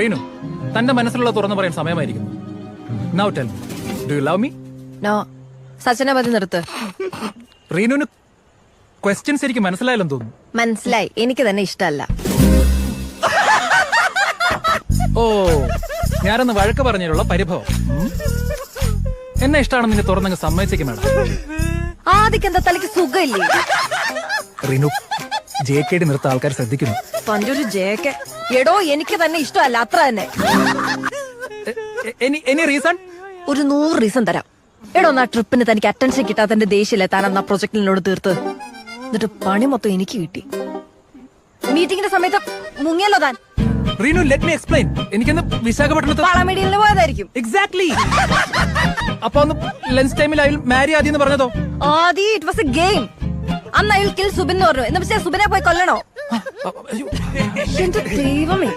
റീനു, തന്റെ മനസ്സിലുള്ള തുറന്നു പറയാൻ സമയമായിരിക്കുന്നു. Now tell me, do you love me? No. സച്ചിനെ മതി നിർത്ത്. റീനുവിന് ക്വസ്റ്റ്യൻസ് എനിക്ക് മനസ്സിലായില്ലെന്ന് തോന്നുന്നു. മനസ്സിലായി, എനിക്ക് തന്നെ ഇഷ്ടമല്ല. ഓ, ഞാനൊന്ന് വഴക്ക് പറഞ്ഞതിലുള്ള പരിഭവം. എന്നെ ഇഷ്ടമാണെന്ന് നിന്നെ തുറന്നങ്ങ് സമ്മതിച്ചേക്കും മാഡം. ആദ്യം എന്താ തലയ്ക്ക് സുഖമില്ലേ? റീനു, JKD നിർത്ത ആൾക്കാർ ശ്രദ്ധിക്കുന്നു. തന്റെ ഒരു ജേക്കെ. എടോ, എനിക്ക് തന്നെ ഇഷ്ടമല്ല, അത്ര തന്നെ. Any reason? ഒരു 100 റീസൺ തരാം. എടോ, ആ ട്രിപ്പിന് തനിക്ക് അറ്റൻഷൻ കിട്ടാത്തതിന്റെ ദേഷ്യല്ലേ താൻ അന്ന് ആ പ്രൊജക്ടിനോട് തീർത്ത്. എന്നിട്ട് പണി മൊത്തം എനിക്ക് കിട്ടി. മീറ്റിംഗിന്റെ സമയത്ത് മുങ്ങിയല്ലോ താൻ. Reenu, let me explain. എനിക്കൊന്ന് വിശാഖപട്ടണത്ത് വളമീഡിയലിന് പോയതായിരിക്കും. എക്സാക്ട്ലി. അപ്പൊ ഒന്ന് ലഞ്ച് ടൈമിൽ അയാൾ മാരി ആദ്യം പറഞ്ഞതോ? ആദി, ഇറ്റ് വാസ് എ ഗെയിം. അന്ന് അയാൾ കിൽ സുബിൻ എന്ന് പറഞ്ഞു. എന്ന് വെച്ചാൽ സുബിനെ പോയി കൊല്ലണോ? എന്റെ ദൈവമേ.